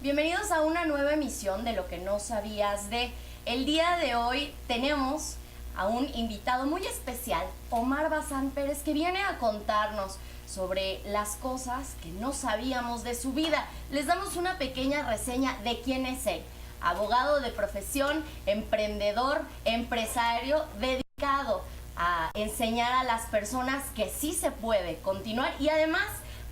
Bienvenidos a una nueva emisión de Lo que no sabías de. El día de hoy tenemos a un invitado muy especial, Omar Bazán Pérez, que viene a contarnos sobre las cosas que no sabíamos de su vida. Les damos una pequeña reseña de quién es él. Abogado de profesión, emprendedor, empresario, dedicado a enseñar a las personas que sí se puede continuar y además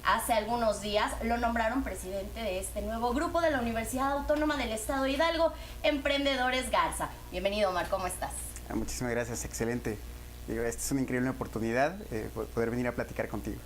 hace algunos días lo nombraron presidente de este nuevo grupo de la Universidad Autónoma del Estado de Hidalgo, Emprendedores Garza. Bienvenido, Omar, ¿cómo estás? Muchísimas gracias, excelente. Esta es una increíble oportunidad poder venir a platicar contigo.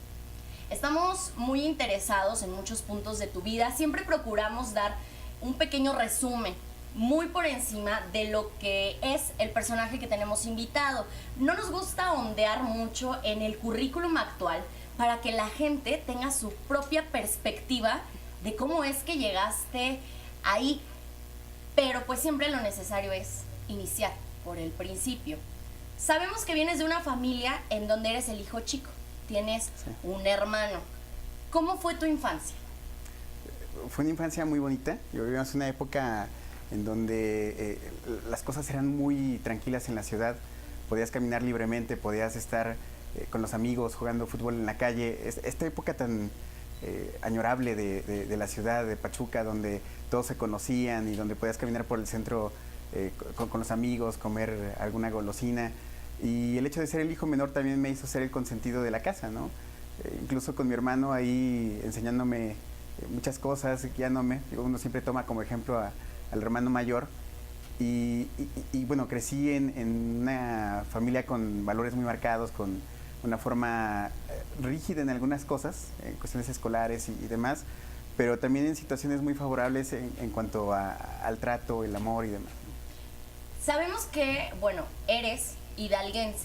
Estamos muy interesados en muchos puntos de tu vida. Siempre procuramos dar un pequeño resumen muy por encima de lo que es el personaje que tenemos invitado. No nos gusta ondear mucho en el currículum actual para que la gente tenga su propia perspectiva de cómo es que llegaste ahí. Pero pues siempre lo necesario es iniciar por el principio. Sabemos que vienes de una familia en donde eres el hijo chico, tienes un hermano. ¿Cómo fue tu infancia? Fue una infancia muy bonita. Yo vivimos en una época en donde las cosas eran muy tranquilas en la ciudad. Podías caminar libremente, podías estar con los amigos jugando fútbol en la calle. Esta época tan añorable de la ciudad de Pachuca, donde todos se conocían y donde podías caminar por el centro con los amigos, comer alguna golosina. Y el hecho de ser el hijo menor también me hizo ser el consentido de la casa, ¿no? Incluso con mi hermano ahí enseñándome muchas cosas, guiándome. Uno siempre toma como ejemplo al hermano mayor. Y bueno, crecí en una familia con valores muy marcados, con una forma rígida en algunas cosas, en cuestiones escolares y demás, pero también en situaciones muy favorables en cuanto al trato, el amor y demás. Sabemos que, bueno, eres hidalguense,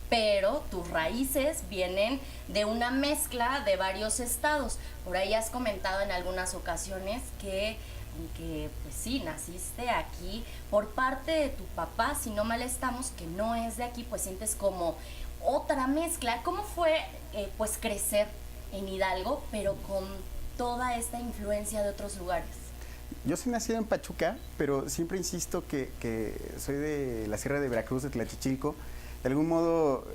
pero tus raíces vienen de una mezcla de varios estados. Por ahí has comentado en algunas ocasiones que pues sí, naciste aquí por parte de tu papá, si no mal estamos, que no es de aquí, pues sientes como otra mezcla. ¿Cómo fue pues crecer en Hidalgo, pero con toda esta influencia de otros lugares? Yo soy nacido en Pachuca, pero siempre insisto que soy de la Sierra de Veracruz, de Tlachichilco. De algún modo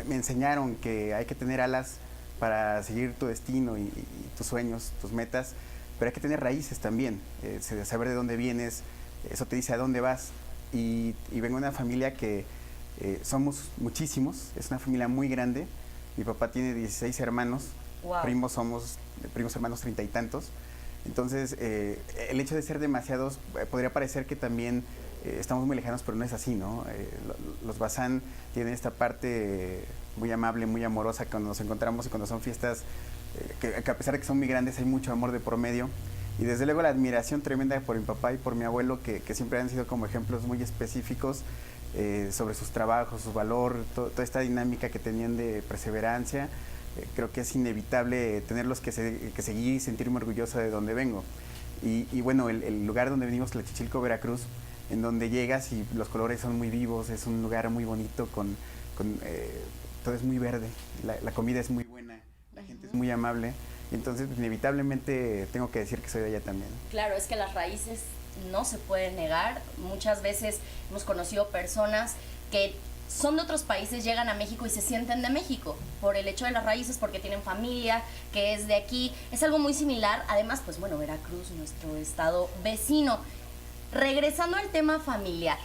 me enseñaron que hay que tener alas para seguir tu destino y tus sueños, tus metas, pero hay que tener raíces también, saber de dónde vienes, eso te dice a dónde vas. Y vengo de una familia que somos muchísimos, es una familia muy grande. Mi papá tiene 16 hermanos, wow. Primos hermanos 30 y tantos. Entonces, el hecho de ser demasiados podría parecer que también estamos muy lejanos, pero no es así, ¿no? Los Bazán tienen esta parte muy amable, muy amorosa cuando nos encontramos y cuando son fiestas, que a pesar de que son muy grandes, hay mucho amor de por medio. Y desde luego la admiración tremenda por mi papá y por mi abuelo, que siempre han sido como ejemplos muy específicos sobre sus trabajos, su valor, toda esta dinámica que tenían de perseverancia. Creo que es inevitable tenerlos que seguir y sentirme orgulloso de donde vengo. Y bueno, el lugar donde venimos, Tlachichilco, Veracruz, en donde llegas y los colores son muy vivos, es un lugar muy bonito, todo es muy verde, la comida es muy buena, la gente es muy amable. Entonces, inevitablemente tengo que decir que soy de allá también. Claro, es que las raíces no se pueden negar. Muchas veces hemos conocido personas que son de otros países, llegan a México y se sienten de México por el hecho de las raíces, porque tienen familia que es de aquí. Es algo muy similar. Además, pues bueno, Veracruz, nuestro estado vecino. Regresando al tema familiar,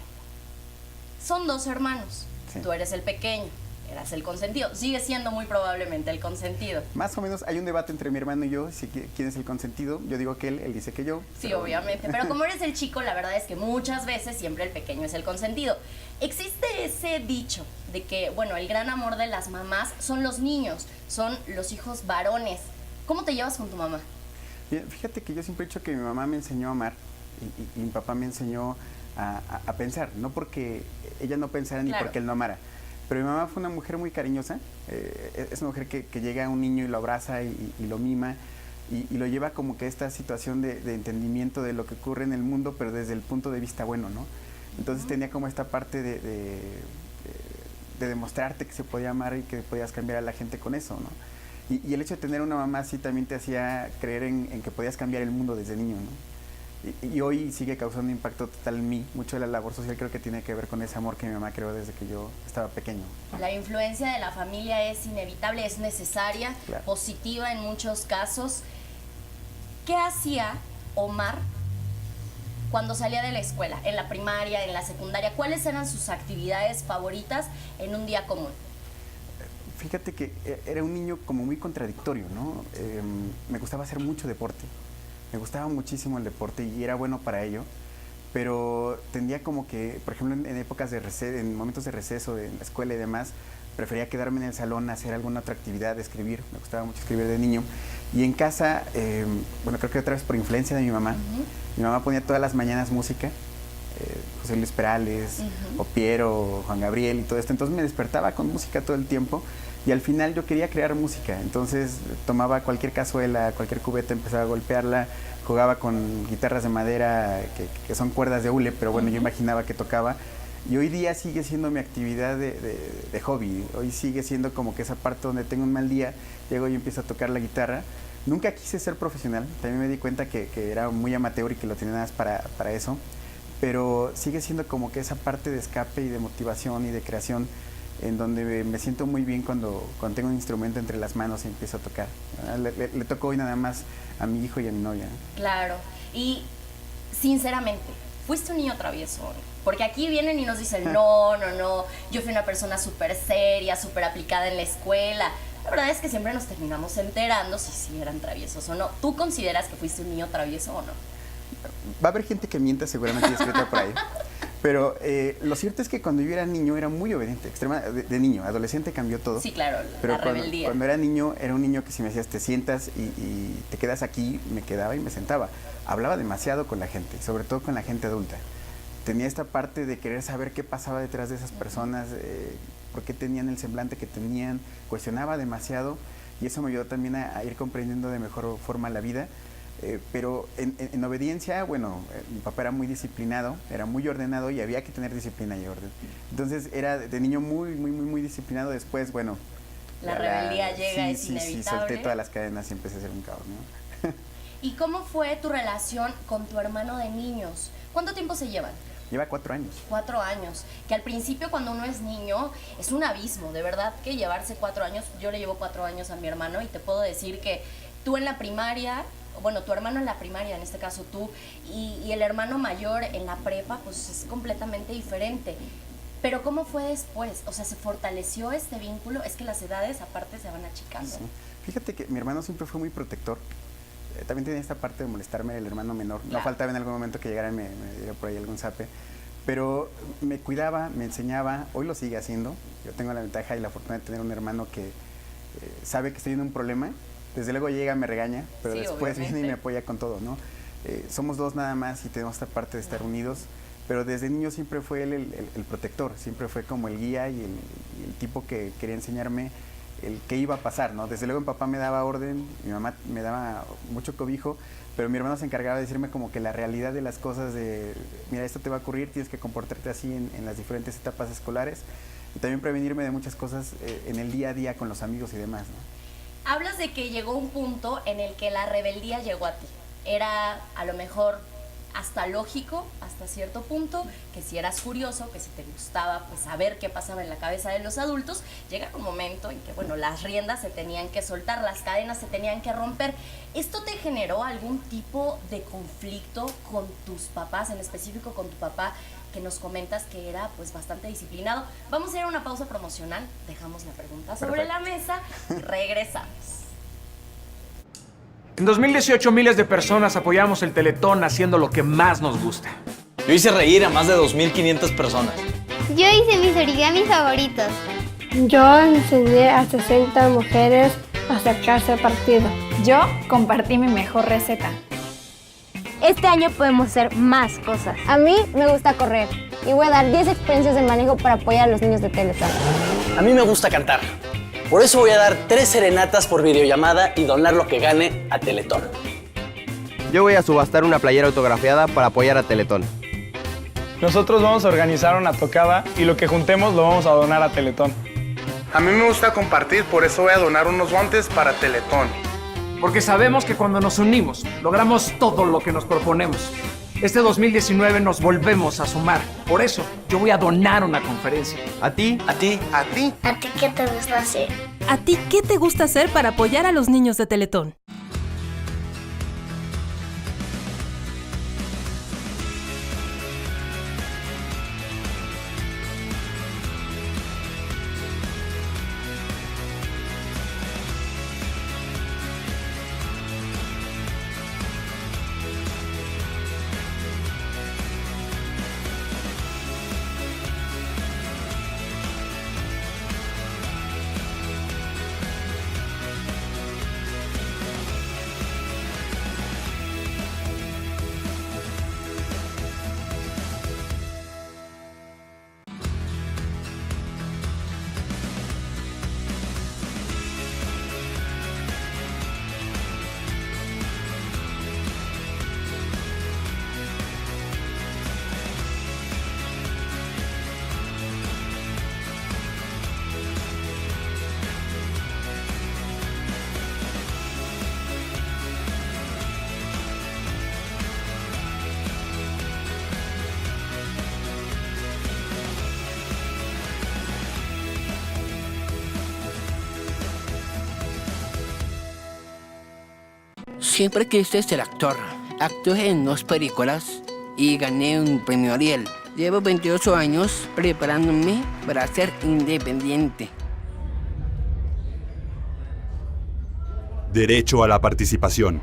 son dos hermanos. Sí. Tú eres el pequeño, eras el consentido. Sigue siendo muy probablemente el consentido. Más o menos hay un debate entre mi hermano y yo, si quién es el consentido. Yo digo que él dice que yo. Sí, obviamente. Pero como eres el chico, la verdad es que muchas veces siempre el pequeño es el consentido. Existe ese dicho de que, bueno, el gran amor de las mamás son los niños, son los hijos varones. ¿Cómo te llevas con tu mamá? Bien, fíjate que yo siempre he dicho que mi mamá me enseñó a amar y mi papá me enseñó a pensar, no porque ella no pensara ni porque él no amara. Pero mi mamá fue una mujer muy cariñosa, es una mujer que llega a un niño y lo abraza y lo mima y lo lleva como que esta situación de entendimiento de lo que ocurre en el mundo, pero desde el punto de vista bueno, ¿no? Entonces tenía como esta parte de demostrarte que se podía amar y que podías cambiar a la gente con eso, ¿no? Y el hecho de tener una mamá así también te hacía creer en que podías cambiar el mundo desde niño, ¿no? Y hoy sigue causando impacto total en mí. Mucho de la labor social creo que tiene que ver con ese amor que mi mamá creó desde que yo estaba pequeño. La influencia de la familia es inevitable, es necesaria, Claro. positiva en muchos casos. ¿Qué hacía Omar cuando salía de la escuela, en la primaria, en la secundaria? ¿Cuáles eran sus actividades favoritas en un día común? Fíjate que era un niño como muy contradictorio, ¿no? Me gustaba hacer mucho deporte, me gustaba muchísimo el deporte y era bueno para ello, pero tendía como que, por ejemplo, en épocas de receso, en momentos de receso en la escuela y demás, prefería quedarme en el salón a hacer alguna otra actividad, escribir, me gustaba mucho escribir de niño. Y en casa, bueno, creo que otra vez por influencia de mi mamá, mi mamá ponía todas las mañanas música, José Luis Perales, o Piero, Juan Gabriel y todo esto, entonces me despertaba con música todo el tiempo. Y al final yo quería crear música, entonces tomaba cualquier cazuela, cualquier cubeta, empezaba a golpearla, jugaba con guitarras de madera que son cuerdas de hule, pero bueno, yo imaginaba que tocaba. Y hoy día sigue siendo mi actividad de hobby, hoy sigue siendo como que esa parte donde tengo un mal día, llego y empiezo a tocar la guitarra. Nunca quise ser profesional, también me di cuenta que era muy amateur y que lo tenía nada más para eso, pero sigue siendo como que esa parte de escape y de motivación y de creación, en donde me siento muy bien cuando tengo un instrumento entre las manos y empiezo a tocar. Le tocó hoy nada más a mi hijo y a mi novia. Claro, y sinceramente, ¿fuiste un niño travieso? Porque aquí vienen y nos dicen, no, yo fui una persona súper seria, súper aplicada en la escuela. La verdad es que siempre nos terminamos enterando si eran traviesos o no. ¿Tú consideras que fuiste un niño travieso o no? Va a haber gente que mienta seguramente y escrita por ahí. Pero lo cierto es que cuando yo era niño era muy obediente, de niño, adolescente cambió todo. Sí, claro, pero la rebeldía. Cuando era niño, era un niño que si me decías te sientas y te quedas aquí, me quedaba y me sentaba. Hablaba demasiado con la gente, sobre todo con la gente adulta. Tenía esta parte de querer saber qué pasaba detrás de esas personas, por qué tenían el semblante que tenían, cuestionaba demasiado y eso me ayudó también a ir comprendiendo de mejor forma la vida. Pero en obediencia, bueno, mi papá era muy disciplinado, era muy ordenado y había que tener disciplina y orden. Entonces era de niño muy disciplinado. Después, bueno, la rebeldía llega, es inevitable. Sí, solté todas las cadenas y empecé a hacer un caos, ¿no? ¿Y cómo fue tu relación con tu hermano de niños? ¿Cuánto tiempo se llevan? Lleva 4 años. 4 años, que al principio cuando uno es niño es un abismo, de verdad que llevarse 4 años, yo le llevo 4 años a mi hermano y te puedo decir que tú en la primaria, bueno, tu hermano en la primaria, en este caso tú, y el hermano mayor en la prepa, pues es completamente diferente. Pero ¿cómo fue después? O sea, ¿se fortaleció este vínculo? Es que las edades aparte se van achicando. Sí. Fíjate que mi hermano siempre fue muy protector. También tenía esta parte de molestarme el hermano menor. Claro. No faltaba en algún momento que llegara y me diera por ahí algún zape. Pero me cuidaba, me enseñaba, hoy lo sigue haciendo. Yo tengo la ventaja y la fortuna de tener un hermano que sabe que estoy en un problema. Desde luego llega, me regaña, pero sí, después obviamente viene y me apoya con todo, ¿no? Somos dos nada más y tenemos esta parte de estar unidos, pero desde niño siempre fue él el protector, siempre fue como el guía y el tipo que quería enseñarme el qué iba a pasar, ¿no? Desde luego mi papá me daba orden, mi mamá me daba mucho cobijo, pero mi hermano se encargaba de decirme como que la realidad de las cosas de, mira, esto te va a ocurrir, tienes que comportarte así en las diferentes etapas escolares y también prevenirme de muchas cosas en el día a día con los amigos y demás, ¿no? Hablas de que llegó un punto en el que la rebeldía llegó a ti. Era a lo mejor hasta lógico, hasta cierto punto, que si eras curioso, que si te gustaba pues saber qué pasaba en la cabeza de los adultos, llega un momento en que, bueno, las riendas se tenían que soltar, las cadenas se tenían que romper. ¿Esto te generó algún tipo de conflicto con tus papás, en específico con tu papá, que nos comentas que era pues bastante disciplinado? Vamos a ir a una pausa promocional, dejamos la pregunta sobre la mesa y regresamos. En 2018 miles de personas apoyamos el Teletón haciendo lo que más nos gusta. Yo hice reír a más de 2.500 personas. Yo hice mis origamis favoritos. Yo enseñé a 60 mujeres a acercarse al partido. Yo compartí mi mejor receta. Este año podemos hacer más cosas. A mí me gusta correr y voy a dar 10 experiencias de manejo para apoyar a los niños de Teletón. A mí me gusta cantar. Por eso voy a dar 3 serenatas por videollamada y donar lo que gane a Teletón. Yo voy a subastar una playera autografiada para apoyar a Teletón. Nosotros vamos a organizar una tocada y lo que juntemos lo vamos a donar a Teletón. A mí me gusta compartir, por eso voy a donar unos guantes para Teletón. Porque sabemos que cuando nos unimos, logramos todo lo que nos proponemos. Este 2019 nos volvemos a sumar. Por eso, yo voy a donar una conferencia. ¿A ti? A ti. ¿A ti? ¿A ti qué te gusta hacer? ¿A ti qué te gusta hacer para apoyar a los niños de Teletón? Siempre quise ser actor. Actué en 2 películas y gané un premio Ariel. Llevo 28 años preparándome para ser independiente. Derecho a la participación.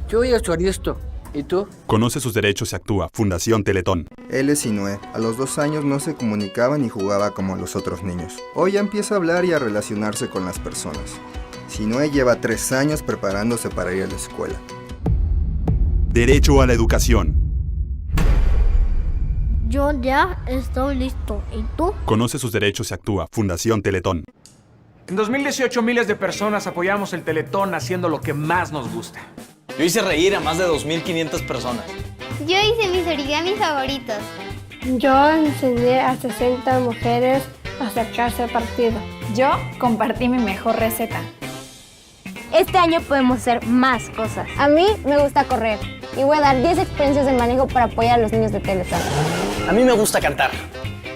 Yo voy a estudiar esto. ¿Y tú? Conoce sus derechos y actúa. Fundación Teletón. Él es Sinue. A los 2 años no se comunicaba ni jugaba como los otros niños. Hoy ya empieza a hablar y a relacionarse con las personas. Sinue lleva 3 años preparándose para ir a la escuela. Derecho a la educación. Yo ya estoy listo. ¿Y tú? Conoce sus derechos y actúa. Fundación Teletón. En 2018 miles de personas apoyamos el Teletón haciendo lo que más nos gusta. Yo hice reír a más de 2,500 personas. Yo hice mis origamis favoritos. Yo enseñé a 60 mujeres a acercarse al partido. Yo compartí mi mejor receta. Este año podemos hacer más cosas. A mí me gusta correr y voy a dar 10 experiencias de manejo para apoyar a los niños de Teletón. A mí me gusta cantar.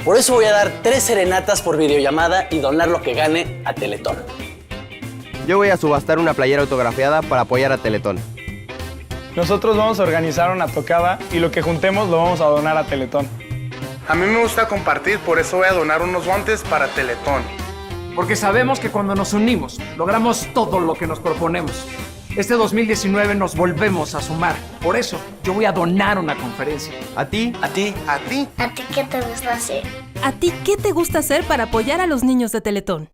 Por eso voy a dar 3 serenatas por videollamada y donar lo que gane a Teletón. Yo voy a subastar una playera autografiada para apoyar a Teletón. Nosotros vamos a organizar una tocada y lo que juntemos lo vamos a donar a Teletón. A mí me gusta compartir, por eso voy a donar unos guantes para Teletón. Porque sabemos que cuando nos unimos, logramos todo lo que nos proponemos. Este 2019 nos volvemos a sumar. Por eso, yo voy a donar una conferencia. ¿A ti? A ti. ¿A ti? ¿A ti qué te gusta hacer? ¿A ti qué te gusta hacer para apoyar a los niños de Teletón?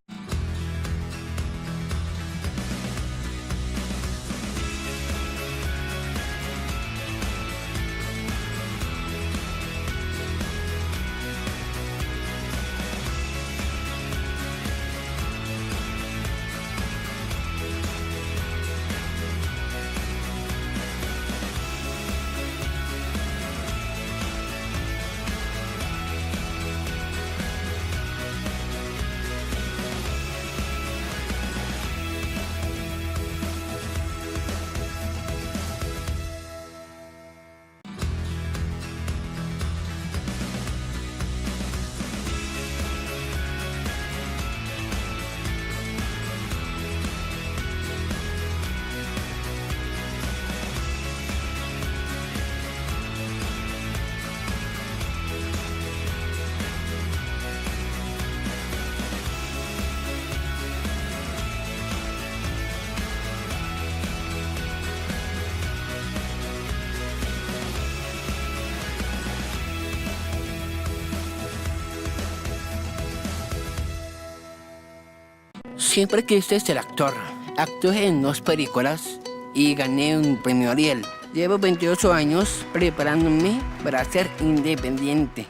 Siempre quise ser actor. Actué en 2 películas y gané un premio Ariel. Llevo 28 años preparándome para ser independiente.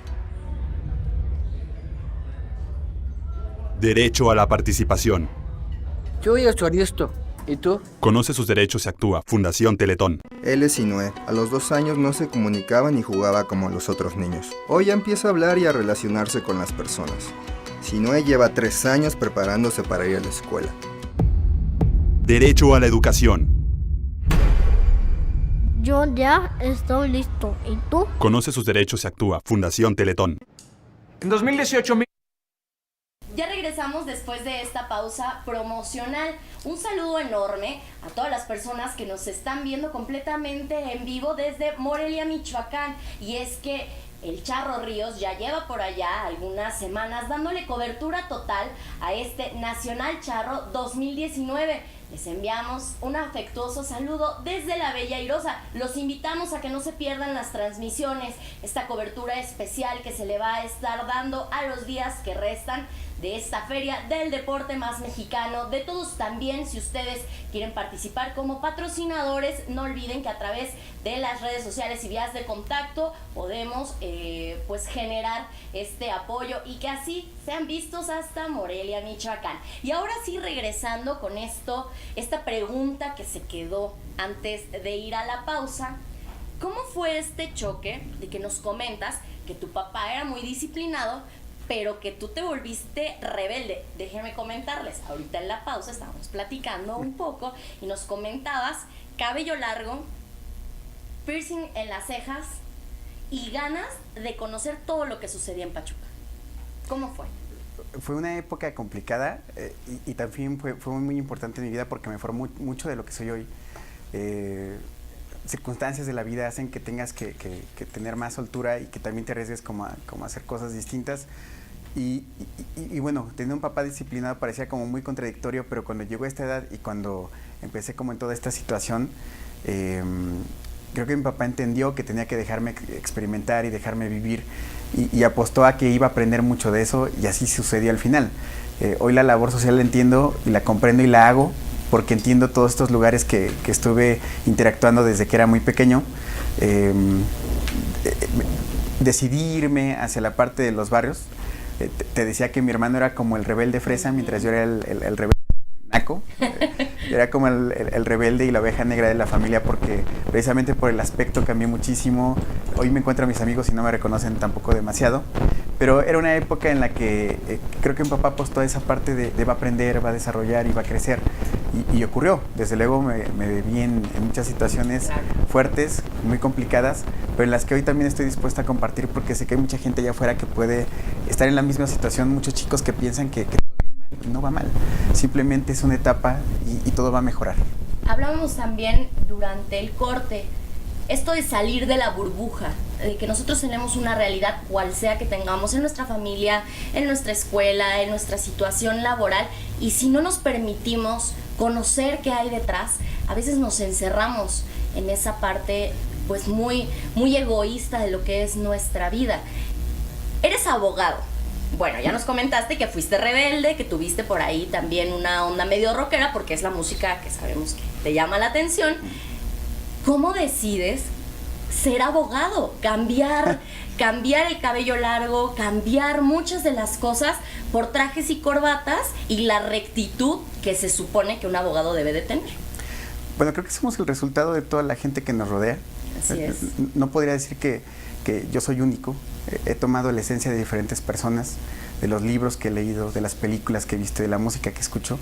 Derecho a la participación. Yo voy a estudiar esto. ¿Y tú? Conoce sus derechos y actúa. Fundación Teletón. Él es Sinue. A los 2 años no se comunicaba ni jugaba como los otros niños. Hoy ya empieza a hablar y a relacionarse con las personas. Si Noé lleva 3 años preparándose para ir a la escuela. Derecho a la educación. Yo ya estoy listo. ¿Y tú? Conoce sus derechos y actúa. Fundación Teletón. En 2018... Ya regresamos después de esta pausa promocional. Un saludo enorme a todas las personas que nos están viendo completamente en vivo desde Morelia, Michoacán. Y es que el Charro Ríos ya lleva por allá algunas semanas dándole cobertura total a este Nacional Charro 2019. Les enviamos un afectuoso saludo desde la Bella Airosa. Los invitamos a que no se pierdan las transmisiones, esta cobertura especial que se le va a estar dando a los días que restan de esta feria del deporte más mexicano. De todos también, si ustedes quieren participar como patrocinadores, no olviden que a través de las redes sociales y vías de contacto podemos pues generar este apoyo y que así sean vistos hasta Morelia, Michoacán. Y ahora sí, regresando con esta pregunta que se quedó antes de ir a la pausa, ¿cómo fue este choque de que nos comentas que tu papá era muy disciplinado, pero que tú te volviste rebelde? Déjenme comentarles, ahorita en la pausa estábamos platicando un poco y nos comentabas cabello largo, piercing en las cejas y ganas de conocer todo lo que sucedía en Pachuca. ¿Cómo fue? Fue una época complicada y también fue muy importante en mi vida porque me formó mucho de lo que soy hoy. Circunstancias de la vida hacen que tengas que tener más soltura y que también te arriesgues como a hacer cosas distintas. Y bueno, tener un papá disciplinado parecía como muy contradictorio, pero cuando llegó a esta edad y cuando empecé como en toda esta situación, creo que mi papá entendió que tenía que dejarme experimentar y dejarme vivir y apostó a que iba a aprender mucho de eso y así sucedió al final. Hoy la labor social la entiendo y la comprendo y la hago porque entiendo todos estos lugares que estuve interactuando desde que era muy pequeño. Decidí irme hacia la parte de los barrios. Te decía que mi hermano era como el rebelde fresa, mientras yo era el rebelde naco. Era como el rebelde y la oveja negra de la familia porque precisamente por el aspecto cambié muchísimo. Hoy me encuentro a mis amigos y no me reconocen tampoco demasiado. Pero era una época en la que creo que mi papá apostó a esa parte de va a aprender, va a desarrollar y va a crecer. Y ocurrió. Desde luego me vi en muchas situaciones fuertes, muy complicadas, pero en las que hoy también estoy dispuesta a compartir porque sé que hay mucha gente allá afuera que puede estar en la misma situación, muchos chicos que piensan que no va mal, simplemente es una etapa y todo va a mejorar. Hablábamos también durante el corte, esto de salir de la burbuja, de que nosotros tenemos una realidad cual sea que tengamos en nuestra familia, en nuestra escuela, en nuestra situación laboral, y si no nos permitimos conocer qué hay detrás, a veces nos encerramos en esa parte pues muy egoísta de lo que es nuestra vida. Eres abogado. Bueno, ya nos comentaste que fuiste rebelde, que tuviste por ahí también una onda medio rockera, porque es la música que sabemos que te llama la atención. ¿Cómo decides ser abogado? Cambiar el cabello largo, cambiar muchas de las cosas por trajes y corbatas y la rectitud que se supone que un abogado debe de tener. Bueno, creo que somos el resultado de toda la gente que nos rodea. Así es. No podría decir que yo soy único. He tomado la esencia de diferentes personas, de los libros que he leído, de las películas que he visto, de la música que escucho.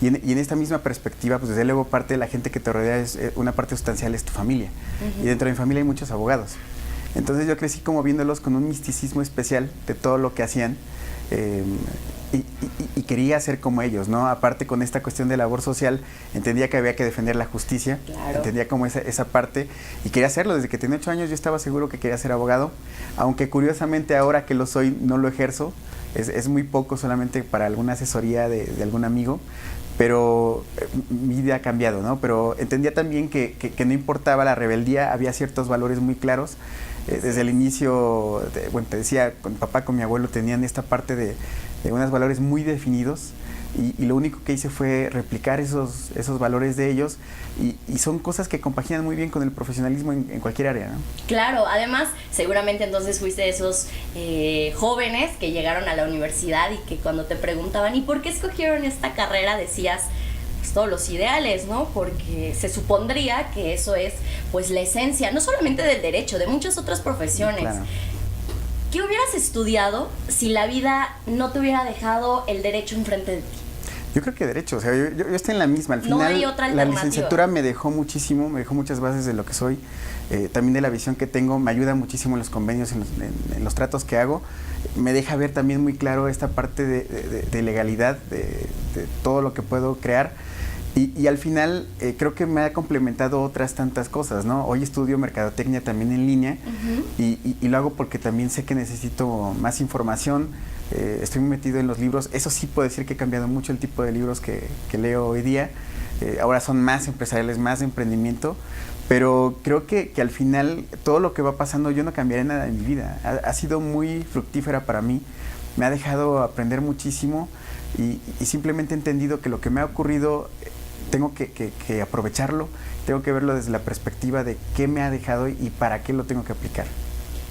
Y en esta misma perspectiva, pues desde luego parte de la gente que te rodea, una parte sustancial es tu familia. Y dentro de mi familia hay muchos abogados. Entonces yo crecí como viéndolos con un misticismo especial de todo lo que hacían. Y quería ser como ellos, ¿no? Aparte con esta cuestión de labor social, entendía que había que defender la justicia, entendía como esa parte y quería hacerlo. Desde que tenía 8 años yo estaba seguro que quería ser abogado, aunque curiosamente ahora que lo soy no lo ejerzo, es muy poco, solamente para alguna asesoría de algún amigo, pero mi vida ha cambiado, ¿no? Pero entendía también que no importaba la rebeldía, había ciertos valores muy claros. Desde el inicio, bueno, te decía, con mi papá, con mi abuelo, tenían esta parte de unos valores muy definidos y lo único que hice fue replicar esos valores de ellos y son cosas que compaginan muy bien con el profesionalismo en cualquier área, ¿no? Claro, además seguramente entonces fuiste de esos jóvenes que llegaron a la universidad y que cuando te preguntaban ¿y por qué escogieron esta carrera? Decías pues, todos los ideales, ¿no? Porque se supondría que eso es pues la esencia, no solamente del derecho, de muchas otras profesiones. Claro. ¿Qué hubieras estudiado si la vida no te hubiera dejado el derecho enfrente de ti? Yo creo que derecho, o sea, yo estoy en la misma. Al final, no hay otra la alternativa. licenciatura me dejó muchísimo, me dejó muchas bases de lo que soy, también de la visión que tengo, me ayuda muchísimo en los convenios, en los tratos que hago, me deja ver también muy claro esta parte de legalidad, de todo lo que puedo crear. Y al final creo que me ha complementado otras tantas cosas, ¿no? Hoy estudio mercadotecnia también en línea y lo hago porque también sé que necesito más información, estoy muy metido en los libros, eso sí puedo decir que he cambiado mucho el tipo de libros que leo hoy día, ahora son más empresariales, más de emprendimiento, pero creo que al final todo lo que va pasando yo no cambiaré nada en mi vida, ha sido muy fructífera para mí, me ha dejado aprender muchísimo y simplemente he entendido que lo que me ha ocurrido tengo que aprovecharlo, tengo que verlo desde la perspectiva de qué me ha dejado y para qué lo tengo que aplicar.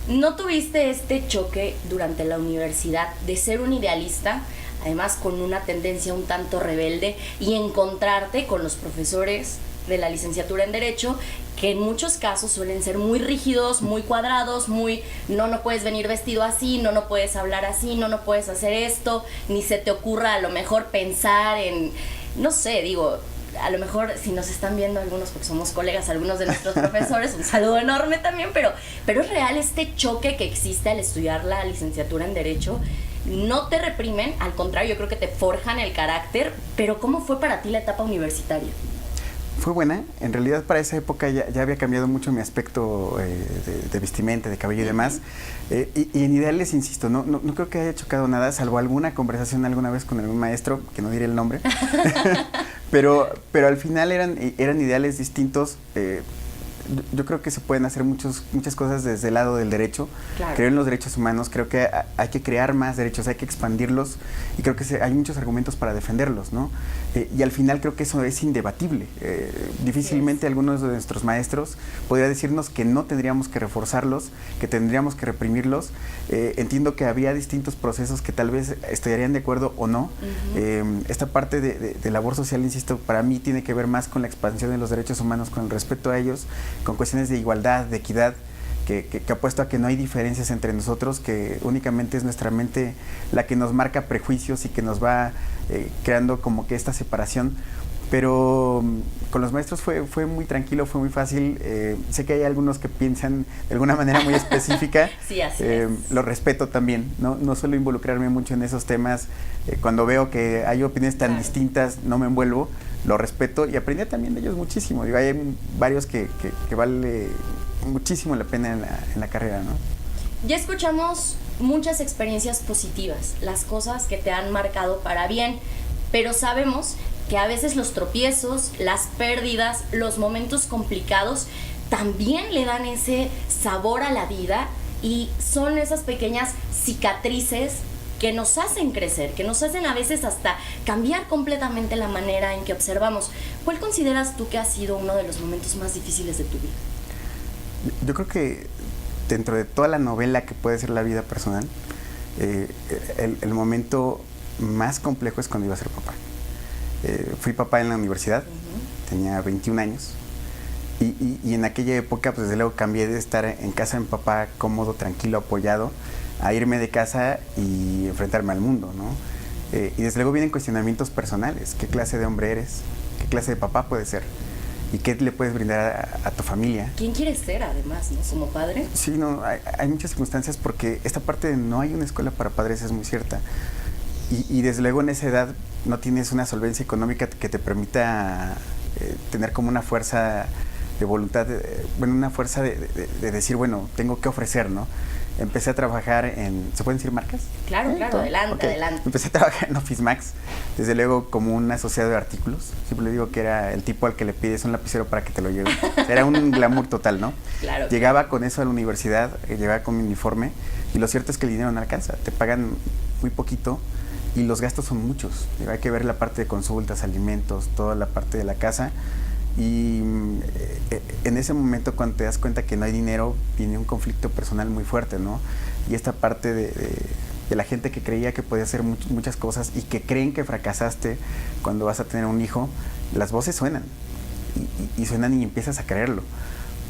¿No tuviste este choque durante la universidad de ser un idealista, además con una tendencia un tanto rebelde, y encontrarte con los profesores de la licenciatura en Derecho, que en muchos casos suelen ser muy rígidos, muy cuadrados, muy no puedes venir vestido así, no puedes hablar así, no puedes hacer esto, ni se te ocurra a lo mejor pensar en, no sé, digo, a lo mejor si nos están viendo algunos, porque somos colegas, algunos de nuestros profesores, un saludo enorme también, pero es real este choque que existe al estudiar la licenciatura en Derecho. No te reprimen, al contrario, yo creo que te forjan el carácter, pero ¿cómo fue para ti la etapa universitaria? Fue buena, en realidad para esa época ya había cambiado mucho mi aspecto de vestimenta, de cabello y demás, y en ideales, insisto, no creo que haya chocado nada, salvo alguna conversación alguna vez con algún maestro, que no diré el nombre, pero al final eran ideales distintos. Yo creo que se pueden hacer muchas cosas desde el lado del derecho. Claro. Creo en los derechos humanos, creo que hay que crear más derechos, hay que expandirlos y creo que hay muchos argumentos para defenderlos, ¿no? Y al final creo que eso es indebatible. Difícilmente algunos de nuestros maestros podría decirnos que no tendríamos que reforzarlos, que tendríamos que reprimirlos. Entiendo que había distintos procesos que tal vez estarían de acuerdo o no. Esta parte de labor social, insisto, para mí tiene que ver más con la expansión de los derechos humanos, con el respeto a ellos, con cuestiones de igualdad, de equidad, que apuesto a que no hay diferencias entre nosotros, que únicamente es nuestra mente la que nos marca prejuicios y que nos va creando como que esta separación. Pero con los maestros fue muy tranquilo, fue muy fácil. Sé que hay algunos que piensan de alguna manera muy específica. Sí, así es. Lo respeto también, no suelo involucrarme mucho en esos temas. Cuando veo que hay opiniones tan distintas, no me envuelvo, lo respeto y aprendí también de ellos muchísimo. Digo, hay varios que vale muchísimo la pena en la carrera, ¿no? Ya escuchamos muchas experiencias positivas, las cosas que te han marcado para bien, pero sabemos que a veces los tropiezos, las pérdidas, los momentos complicados también le dan ese sabor a la vida y son esas pequeñas cicatrices que nos hacen crecer, que nos hacen a veces hasta cambiar completamente la manera en que observamos. ¿Cuál consideras tú que ha sido uno de los momentos más difíciles de tu vida? Yo creo que dentro de toda la novela que puede ser la vida personal, el momento más complejo es cuando iba a ser papá. Fui papá en la universidad, tenía 21 años y en aquella época pues desde luego cambié de estar en casa de mi papá cómodo, tranquilo, apoyado, a irme de casa y enfrentarme al mundo, ¿no? Y desde luego vienen cuestionamientos personales, ¿qué clase de hombre eres? ¿Qué clase de papá puedes ser? ¿Y qué le puedes brindar a tu familia? ¿Quién quieres ser además, no? Como padre. Sí, no, hay muchas circunstancias porque esta parte de no hay una escuela para padres es muy cierta. Y desde luego en esa edad no tienes una solvencia económica que te permita tener como una fuerza de voluntad, una fuerza de decir, bueno, tengo que ofrecer, ¿no? Empecé a trabajar en, ¿se pueden decir marcas? Claro, adelante, okay. Adelante. Empecé a trabajar en Office Max, desde luego como un asociado de artículos. Siempre digo que era el tipo al que le pides un lapicero para que te lo lleve. Era un glamour total, ¿no? Claro. Llegaba con eso a la universidad, llegaba con mi uniforme, y lo cierto es que el dinero no alcanza. Te pagan muy poquito y los gastos son muchos. Hay que ver la parte de consultas, alimentos, toda la parte de la casa. Y en ese momento cuando te das cuenta que no hay dinero, viene un conflicto personal muy fuerte, ¿no? Y esta parte de la gente que creía que podía hacer muchas cosas y que creen que fracasaste cuando vas a tener un hijo, las voces suenan y suenan y empiezas a creerlo.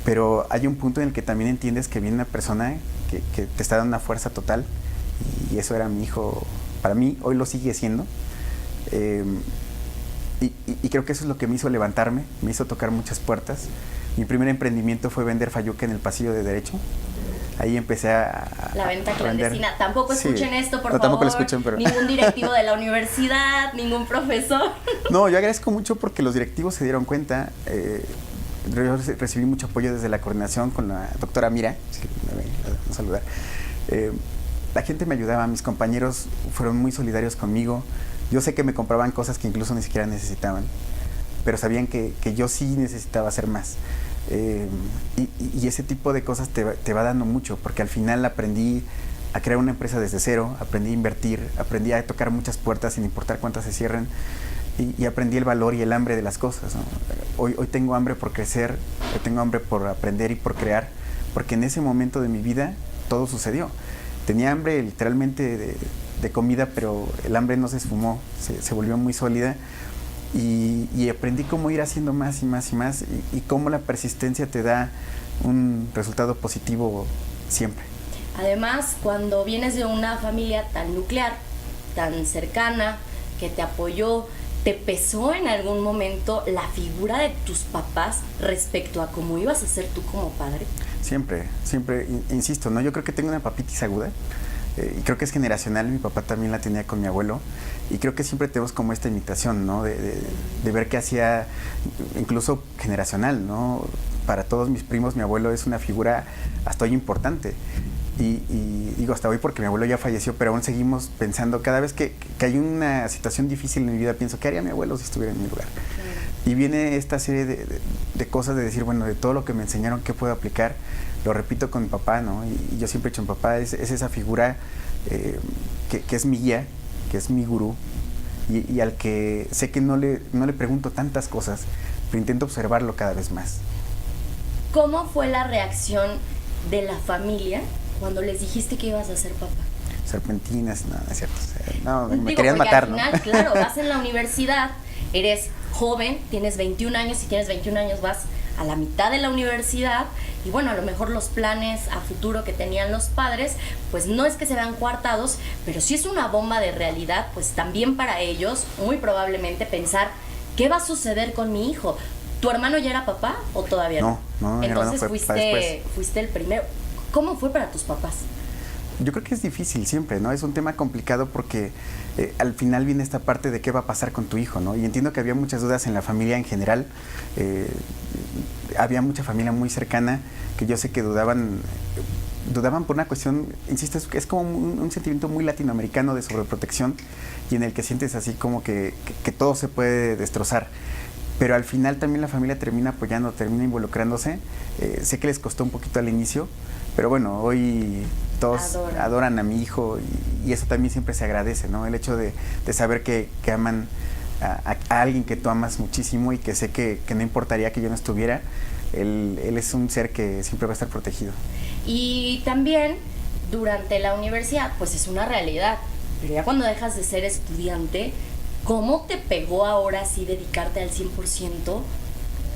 pero hay un punto en el que también entiendes que viene una persona que te está dando una fuerza total, y eso era mi hijo, para mí, hoy lo sigue siendo. Y creo que eso es lo que me hizo levantarme, me hizo tocar muchas puertas. Mi primer emprendimiento fue vender fayuca en el pasillo de Derecho. Ahí empecé a la venta clandestina. vender. Tampoco escuchen esto, por favor. Tampoco lo escuchen, pero... Ningún directivo de la universidad, ningún profesor. No, yo agradezco mucho porque los directivos se dieron cuenta. Yo recibí mucho apoyo desde la coordinación con la doctora Mira, si me ven, la vamos a saludar. La gente me ayudaba, mis compañeros fueron muy solidarios conmigo. Yo sé que me compraban cosas que incluso ni siquiera necesitaban, pero sabían que yo sí necesitaba hacer más. Y ese tipo de cosas te va dando mucho, porque al final aprendí a crear una empresa desde cero, aprendí a invertir, aprendí a tocar muchas puertas sin importar cuántas se cierren, y aprendí el valor y el hambre de las cosas, ¿no? Hoy tengo hambre por crecer, hoy tengo hambre por aprender y por crear, porque en ese momento de mi vida todo sucedió. Tenía hambre literalmente de comida, pero el hambre no se esfumó, se volvió muy sólida. Y aprendí cómo ir haciendo más y más y más, y cómo la persistencia te da un resultado positivo siempre. Además, cuando vienes de una familia tan nuclear, tan cercana, que te apoyó, ¿te pesó en algún momento la figura de tus papás respecto a cómo ibas a ser tú como padre? Siempre, insisto, ¿no? Yo creo que tengo una papitis aguda. Y creo que es generacional, mi papá también la tenía con mi abuelo, y creo que siempre tenemos como esta imitación, ¿no? De ver qué hacía, incluso generacional, ¿no? Para todos mis primos mi abuelo es una figura hasta hoy importante, y digo hasta hoy porque mi abuelo ya falleció, pero aún seguimos pensando, cada vez que hay una situación difícil en mi vida, pienso, ¿qué haría mi abuelo si estuviera en mi lugar? Y viene esta serie de cosas de decir, bueno, de todo lo que me enseñaron, ¿qué puedo aplicar? Lo repito con mi papá, ¿no? Y yo siempre he dicho, mi papá es esa figura que es mi guía, que es mi gurú, y al que sé que no le pregunto tantas cosas, pero intento observarlo cada vez más. ¿Cómo fue la reacción de la familia cuando les dijiste que ibas a ser papá? Serpentinas, no es cierto. No, me querían matar, al final, ¿no? Claro, vas en la universidad, eres joven, tienes 21 años, si tienes 21 años vas a la mitad de la universidad, y bueno, a lo mejor los planes a futuro que tenían los padres, pues no es que se vean coartados, pero sí es una bomba de realidad, pues también para ellos, muy probablemente pensar, ¿qué va a suceder con mi hijo? ¿Tu hermano ya era papá o todavía no? No, entonces fuiste el primero. ¿Cómo fue para tus papás? Yo creo que es difícil siempre, ¿no? Es un tema complicado porque al final viene esta parte de qué va a pasar con tu hijo, ¿no? Y entiendo que había muchas dudas en la familia en general. Había mucha familia muy cercana que yo sé que dudaban por una cuestión, insisto, es como un sentimiento muy latinoamericano de sobreprotección, y en el que sientes así como que todo se puede destrozar. Pero al final también la familia termina apoyando, termina involucrándose. Sé que les costó un poquito al inicio, pero bueno, hoy todos adoran a mi hijo, y eso también siempre se agradece, ¿no? El hecho de saber que aman a alguien que tú amas muchísimo, y que sé que no importaría que yo no estuviera, él es un ser que siempre va a estar protegido. Y también durante la universidad, pues es una realidad, pero ya cuando dejas de ser estudiante, ¿cómo te pegó ahora sí dedicarte al 100%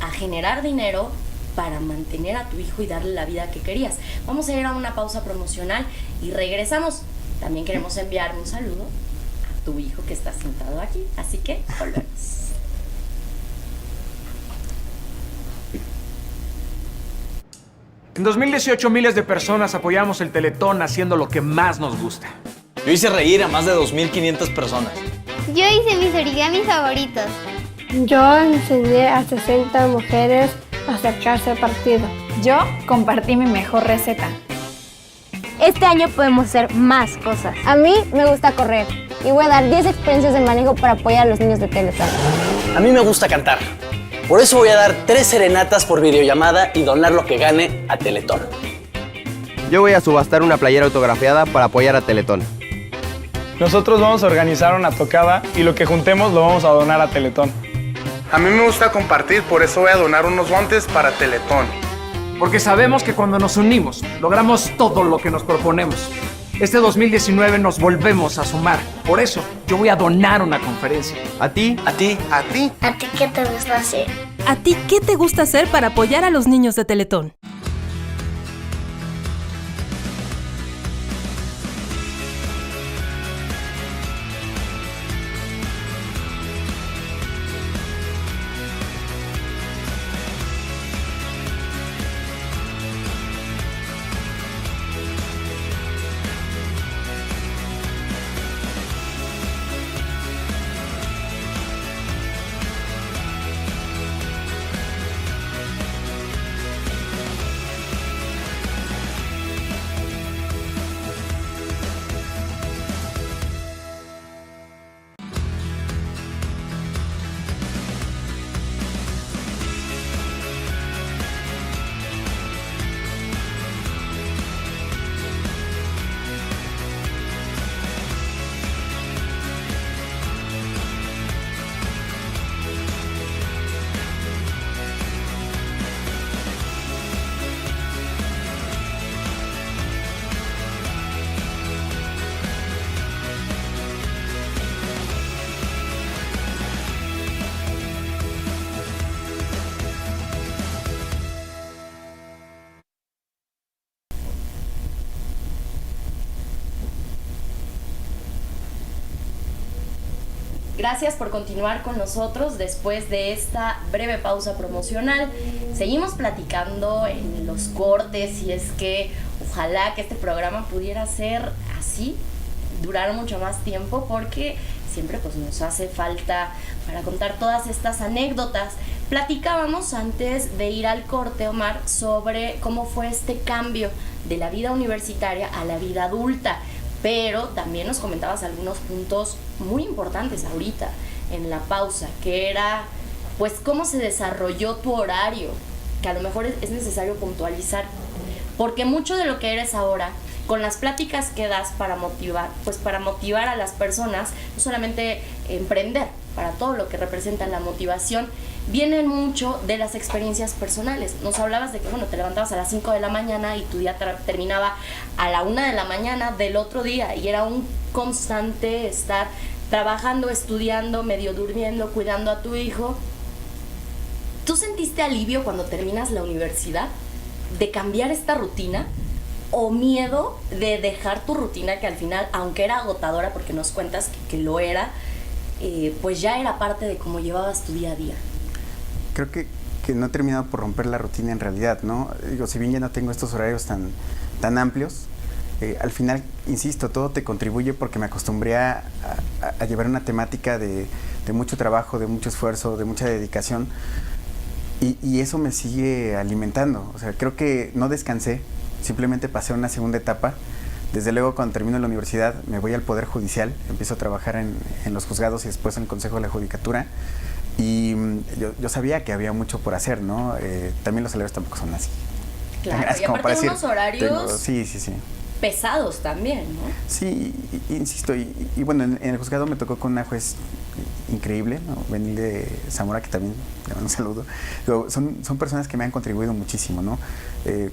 a generar dinero para mantener a tu hijo y darle la vida que querías? Vamos a ir a una pausa promocional y regresamos. También queremos enviar un saludo a tu hijo que está sentado aquí, así que volvemos. En 2018 miles de personas apoyamos el Teletón haciendo lo que más nos gusta. Yo hice reír a más de 2.500 personas. Yo hice mis origamis favoritos. Yo enseñé a 60 mujeres a sacarse partido. Yo compartí mi mejor receta. Este año podemos hacer más cosas. A mí me gusta correr y voy a dar 10 experiencias de manejo para apoyar a los niños de Teletón. A mí me gusta cantar. Por eso voy a dar 3 serenatas por videollamada y donar lo que gane a Teletón. Yo voy a subastar una playera autografiada para apoyar a Teletón. Nosotros vamos a organizar una tocada y lo que juntemos lo vamos a donar a Teletón. A mí me gusta compartir, por eso voy a donar unos guantes para Teletón. Porque sabemos que cuando nos unimos, logramos todo lo que nos proponemos. Este 2019 nos volvemos a sumar. Por eso, yo voy a donar una conferencia. ¿A ti? ¿A ti? ¿A ti? ¿A ti qué te gusta hacer? ¿A ti qué te gusta hacer para apoyar a los niños de Teletón? Gracias por continuar con nosotros después de esta breve pausa promocional. Seguimos platicando en los cortes y es que ojalá que este programa pudiera ser así, durar mucho más tiempo, porque siempre pues nos hace falta para contar todas estas anécdotas. Platicábamos antes de ir al corte, Omar, sobre cómo fue este cambio de la vida universitaria a la vida adulta. Pero también nos comentabas algunos puntos muy importantes ahorita en la pausa, que era pues cómo se desarrolló tu horario, que a lo mejor es necesario puntualizar, porque mucho de lo que eres ahora, con las pláticas que das para motivar a las personas, no solamente emprender, para todo lo que representa la motivación, vienen mucho de las experiencias personales. Nos hablabas de que, bueno, te levantabas a las 5 de la mañana y tu día terminaba a la 1 de la mañana del otro día, y era un constante estar trabajando, estudiando, medio durmiendo, cuidando a tu hijo. ¿Tú sentiste alivio cuando terminas la universidad de cambiar esta rutina, o miedo de dejar tu rutina, que al final, aunque era agotadora, porque nos cuentas que lo era, pues ya era parte de cómo llevabas tu día a día? Creo que no he terminado por romper la rutina en realidad, ¿no? Digo, si bien ya no tengo estos horarios tan amplios, al final, insisto, todo te contribuye, porque me acostumbré a llevar una temática de mucho trabajo, de mucho esfuerzo, de mucha dedicación, y eso me sigue alimentando. O sea, creo que no descansé, simplemente pasé a una segunda etapa. Desde luego, cuando termino la universidad, me voy al Poder Judicial, empiezo a trabajar en los juzgados y después en el Consejo de la Judicatura. Y yo sabía que había mucho por hacer, ¿no? También los salarios tampoco son así. Claro, y aparte unos horarios sí. pesados también, ¿no? Sí, insisto, y bueno, en el juzgado me tocó con una juez increíble, ¿no? Benilde Zamora, que también le mando un saludo. Pero son personas que me han contribuido muchísimo, ¿no?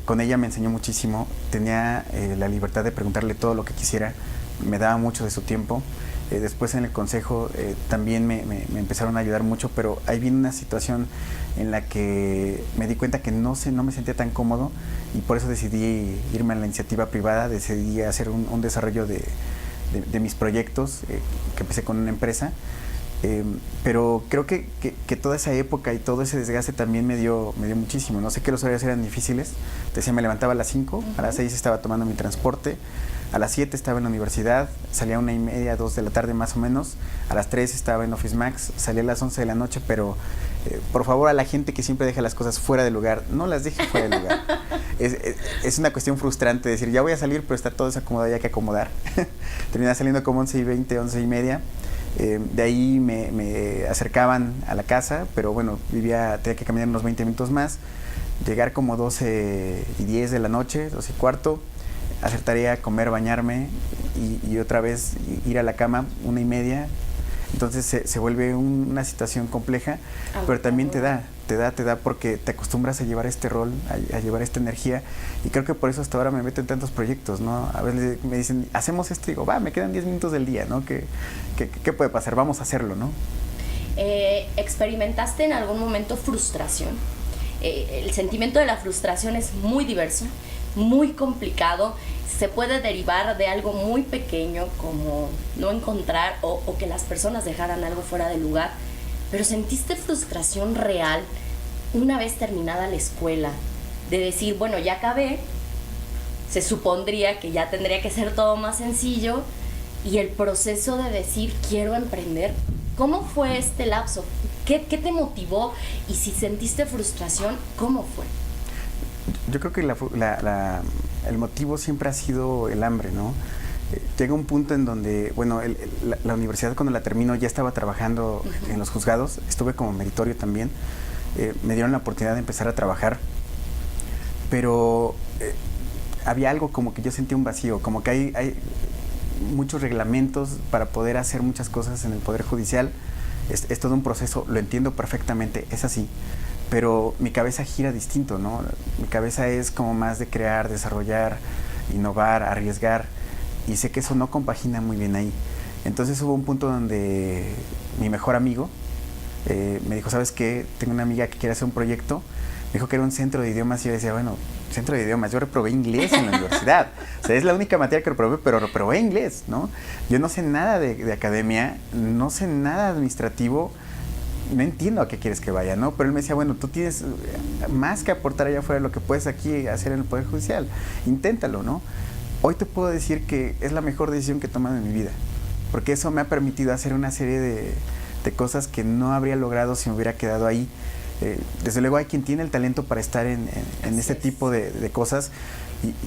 Con ella me enseñó muchísimo, tenía la libertad de preguntarle todo lo que quisiera, me daba mucho de su tiempo. Después en el consejo también me empezaron a ayudar mucho, pero ahí vino una situación en la que me di cuenta que no me sentía tan cómodo, y por eso decidí irme a la iniciativa privada, decidí hacer un desarrollo de mis proyectos, que empecé con una empresa. Pero creo que toda esa época y todo ese desgaste también me dio muchísimo. No sé, que los horarios eran difíciles. Te decía, me levantaba a las 5, a las 6 estaba tomando mi transporte, a las 7 estaba en la universidad, salía a 1:30, 2 de la tarde más o menos, a las 3 estaba en Office Max, salía a las 11 de la noche, pero por favor, a la gente que siempre deja las cosas fuera de lugar, no las deje fuera de lugar. Es una cuestión frustrante decir, ya voy a salir, pero está todo desacomodado, ya hay que acomodar. Terminé saliendo como 11:20, 11:30. De ahí me acercaban a la casa, pero bueno, tenía que caminar unos 20 minutos más, llegar como 12:10 de la noche, 12:15, hacer tarea, comer, bañarme y otra vez ir a la cama 1:30. Entonces se vuelve una situación compleja, pero también te da porque te acostumbras a llevar este rol, a llevar esta energía, y creo que por eso hasta ahora me meto en tantos proyectos, ¿no? A veces me dicen, hacemos esto, y digo, me quedan 10 minutos del día, ¿no? ¿Qué puede pasar? Vamos a hacerlo, ¿no? ¿experimentaste en algún momento frustración? El sentimiento de la frustración es muy diverso, muy complicado, se puede derivar de algo muy pequeño como no encontrar o que las personas dejaran algo fuera de lugar, pero ¿sentiste frustración real una vez terminada la escuela? De decir, bueno, ya acabé, se supondría que ya tendría que ser todo más sencillo, y el proceso de decir, quiero emprender. ¿Cómo fue este lapso? ¿Qué te motivó? Y si sentiste frustración, ¿cómo fue? Yo creo que el motivo siempre ha sido el hambre, ¿no? Llega un punto en donde, bueno, la universidad cuando la termino ya estaba trabajando en los juzgados, estuve como meritorio también, me dieron la oportunidad de empezar a trabajar, pero había algo como que yo sentía un vacío, como que hay muchos reglamentos para poder hacer muchas cosas en el Poder Judicial. Es todo un proceso, lo entiendo perfectamente, es así, pero mi cabeza gira distinto, ¿no? Mi cabeza es como más de crear, desarrollar, innovar, arriesgar, y sé que eso no compagina muy bien ahí. Entonces hubo un punto donde mi mejor amigo me dijo, ¿sabes qué? Tengo una amiga que quiere hacer un proyecto. Me dijo que era un centro de idiomas y yo decía, bueno, centro de idiomas, yo reprobé inglés en la universidad. O sea, es la única materia que reprobé, pero reprobé inglés, ¿no? Yo no sé nada de academia, no sé nada administrativo, no entiendo a qué quieres que vaya, ¿no? Pero él me decía, bueno, tú tienes más que aportar allá afuera de lo que puedes aquí hacer en el Poder Judicial. Inténtalo, ¿no? Hoy te puedo decir que es la mejor decisión que he tomado en mi vida, porque eso me ha permitido hacer una serie de cosas que no habría logrado si me hubiera quedado ahí. Desde luego hay quien tiene el talento para estar en este tipo de cosas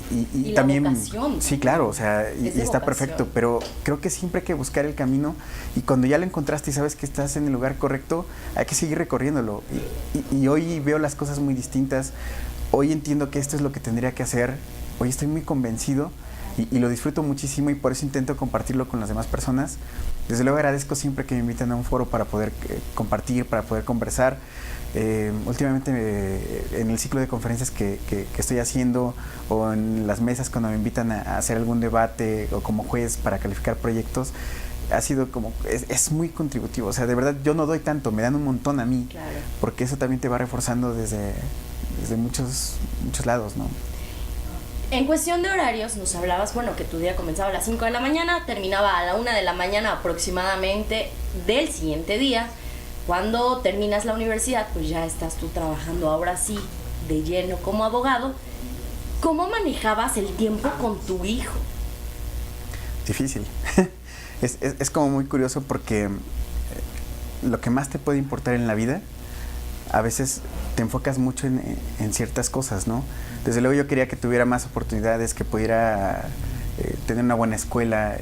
y también vocación, sí, claro, o sea, y está perfecto, pero creo que siempre hay que buscar el camino, y cuando ya lo encontraste y sabes que estás en el lugar correcto, hay que seguir recorriéndolo, y hoy veo las cosas muy distintas. Hoy entiendo que esto es lo que tendría que hacer, hoy estoy muy convencido y lo disfruto muchísimo, y por eso intento compartirlo con las demás personas. Desde luego agradezco siempre que me invitan a un foro para poder compartir, para poder conversar. Últimamente en el ciclo de conferencias que estoy haciendo, o en las mesas cuando me invitan a hacer algún debate o como juez para calificar proyectos, ha sido como, es muy contributivo. O sea, de verdad yo no doy tanto, me dan un montón a mí, claro, porque eso también te va reforzando desde muchos lados, ¿no? En cuestión de horarios, nos hablabas, bueno, que tu día comenzaba a las 5 de la mañana, terminaba a la 1 de la mañana aproximadamente del siguiente día. Cuando terminas la universidad, pues ya estás tú trabajando ahora sí de lleno como abogado. ¿Cómo manejabas el tiempo con tu hijo? Difícil. Es como muy curioso, porque lo que más te puede importar en la vida, a veces te enfocas mucho en ciertas cosas, ¿no? Desde luego yo quería que tuviera más oportunidades, que pudiera tener una buena escuela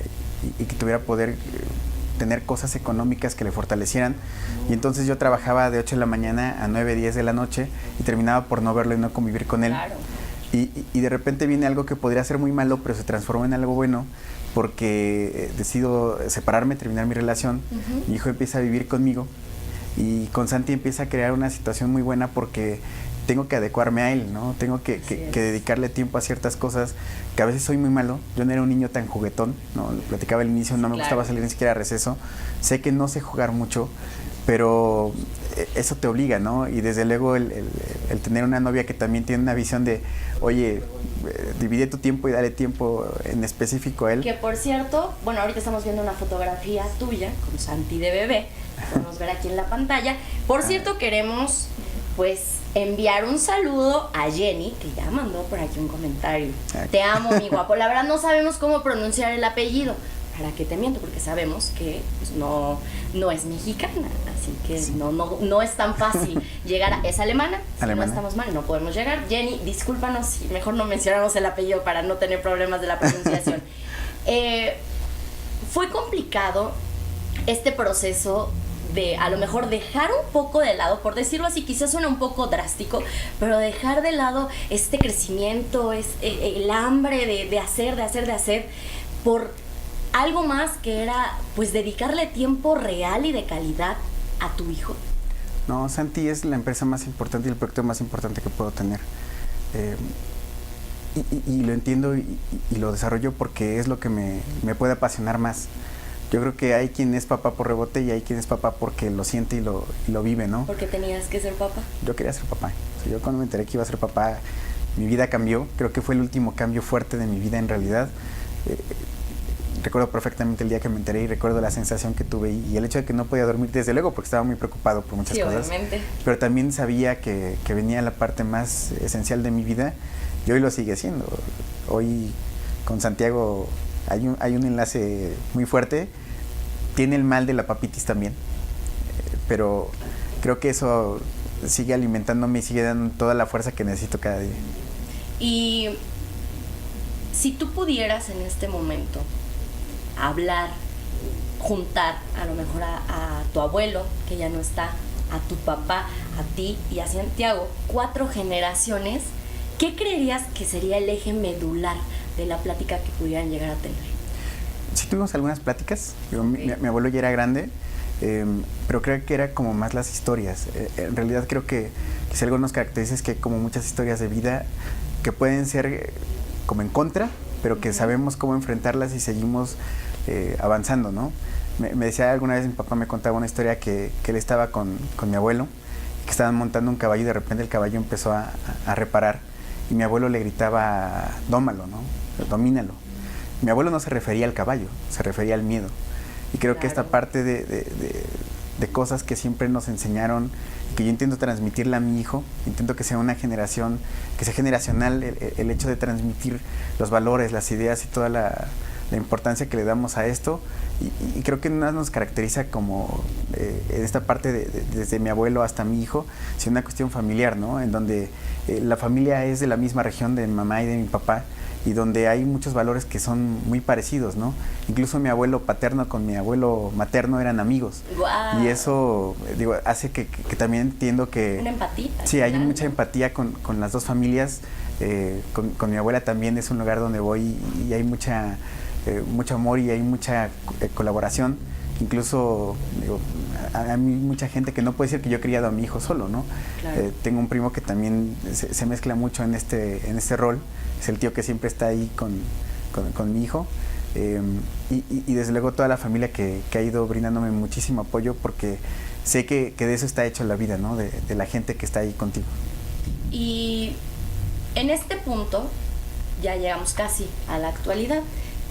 y que tuviera poder tener cosas económicas que le fortalecieran, y entonces yo trabajaba de 8 de la mañana a 9, 10 de la noche y terminaba por no verlo y no convivir con él. Claro. Y de repente viene algo que podría ser muy malo, pero se transforma en algo bueno, porque decido separarme, terminar mi relación. Mi hijo empieza a vivir conmigo, y con Santi empieza a crear una situación muy buena, porque tengo que adecuarme a él, ¿no? Tengo que dedicarle tiempo a ciertas cosas, que a veces soy muy malo. Yo no era un niño tan juguetón, ¿no? Lo platicaba al inicio, no me gustaba salir ni siquiera a receso. Sé que no sé jugar mucho, pero eso te obliga, ¿no? Y desde luego el tener una novia que también tiene una visión de, oye, divide tu tiempo y dale tiempo en específico a él. Que por cierto, bueno, ahorita estamos viendo una fotografía tuya con Santi de bebé, podemos ver aquí en la pantalla. Por cierto, queremos pues enviar un saludo a Jenny, que ya mandó por aquí un comentario. Te amo, mi guapo. La verdad no sabemos cómo pronunciar el apellido. ¿Para qué te miento? Porque sabemos que pues, no es mexicana, así que sí, no es tan fácil llegar es alemana. Si no estamos mal, no podemos llegar. Jenny, discúlpanos, mejor no mencionamos el apellido para no tener problemas de la pronunciación. Fue complicado este proceso de a lo mejor dejar un poco de lado, por decirlo así, quizás suena un poco drástico, pero dejar de lado este crecimiento, el hambre de hacer, por algo más que era pues dedicarle tiempo real y de calidad a tu hijo. No, Santi es la empresa más importante y el proyecto más importante que puedo tener. Y lo entiendo y lo desarrollo porque es lo que me puede apasionar más. Yo creo que hay quien es papá por rebote y hay quien es papá porque lo siente y lo vive, ¿no? Porque tenías que ser papá. Yo quería ser papá. O sea, yo cuando me enteré que iba a ser papá, mi vida cambió. Creo que fue el último cambio fuerte de mi vida en realidad. Recuerdo perfectamente el día que me enteré y recuerdo la sensación que tuve y el hecho de que no podía dormir, desde luego, porque estaba muy preocupado por muchas cosas. Obviamente. Pero también sabía que venía la parte más esencial de mi vida y hoy lo sigue siendo. Hoy con Santiago hay un enlace muy fuerte. Tiene el mal de la papitis también, pero creo que eso sigue alimentándome y sigue dando toda la fuerza que necesito cada día. Y si tú pudieras en este momento hablar, juntar a lo mejor a tu abuelo, que ya no está, a tu papá, a ti y a Santiago, 4 generaciones, ¿qué creerías que sería el eje medular de la plática que pudieran llegar a tener? Sí tuvimos algunas pláticas. Mi abuelo ya era grande, pero creo que era como más las historias. En realidad creo que si algo nos caracteriza es que hay como muchas historias de vida que pueden ser como en contra, pero que sabemos cómo enfrentarlas y seguimos avanzando, ¿no? Me decía alguna vez, mi papá me contaba una historia que él estaba con mi abuelo, que estaban montando un caballo y de repente el caballo empezó a reparar y mi abuelo le gritaba, dómalo, ¿no? Domínalo. Mi abuelo no se refería al caballo, se refería al miedo. Y creo que esta parte de cosas que siempre nos enseñaron, que yo intento transmitirla a mi hijo, intento que sea una generación, que sea generacional el hecho de transmitir los valores, las ideas y toda la importancia que le damos a esto. Y creo que no nos caracteriza como en esta parte desde mi abuelo hasta mi hijo, sino una cuestión familiar, ¿no? En donde la familia es de la misma región de mi mamá y de mi papá, y donde hay muchos valores que son muy parecidos, ¿no? Incluso mi abuelo paterno con mi abuelo materno eran amigos. Wow. Y eso, digo, hace que también entiendo que... Una empatía. Sí, hay mucha empatía con las dos familias. Con mi abuela también es un lugar donde voy y hay mucho amor y hay mucha colaboración. Incluso, digo, a mí mucha gente que no puede decir que yo he criado a mi hijo solo, ¿no? Claro. Tengo un primo que también se mezcla mucho en este rol. Es el tío que siempre está ahí con mi hijo. Y desde luego toda la familia que ha ido brindándome muchísimo apoyo, porque sé que de eso está hecho la vida, ¿no? De la gente que está ahí contigo. Y en este punto ya llegamos casi a la actualidad.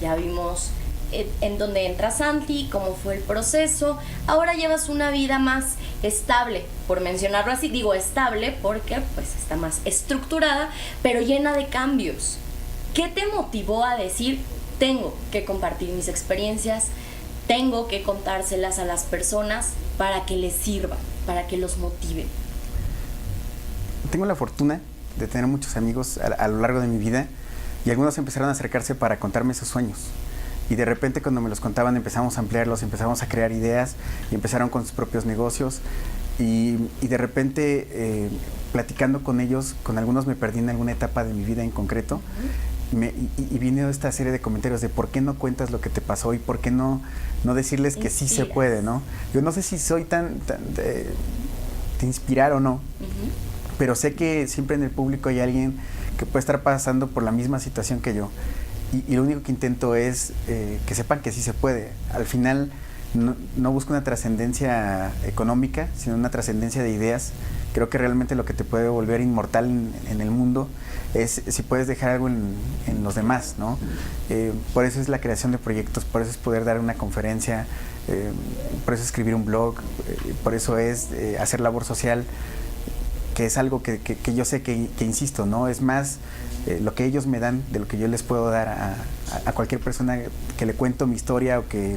Ya vimos en dónde entra Santi, cómo fue el proceso. Ahora llevas una vida más estable, por mencionarlo así. Digo estable porque pues está más estructurada, pero llena de cambios. ¿Qué te motivó a decir, tengo que compartir mis experiencias, tengo que contárselas a las personas para que les sirva, para que los motive? Tengo la fortuna de tener muchos amigos a lo largo de mi vida, y algunos empezaron a acercarse para contarme sus sueños. Y de repente cuando me los contaban empezamos a ampliarlos, empezamos a crear ideas y empezaron con sus propios negocios. Y de repente platicando con ellos, con algunos me perdí en alguna etapa de mi vida en concreto. Y vino esta serie de comentarios de por qué no cuentas lo que te pasó y por qué no decirles que sí se puede, ¿no? Yo no sé si soy tan de inspirar o no, pero sé que siempre en el público hay alguien que puede estar pasando por la misma situación que yo. Y lo único que intento es que sepan que sí se puede. Al final no busco una trascendencia económica, sino una trascendencia de ideas. Creo que realmente lo que te puede volver inmortal en el mundo es si puedes dejar algo en los demás, ¿no? Por eso es la creación de proyectos, por eso es poder dar una conferencia, por eso es escribir un blog, por eso es hacer labor social, que es algo que yo sé que insisto, ¿no? Es más lo que ellos me dan de lo que yo les puedo dar a cualquier persona que le cuento mi historia o que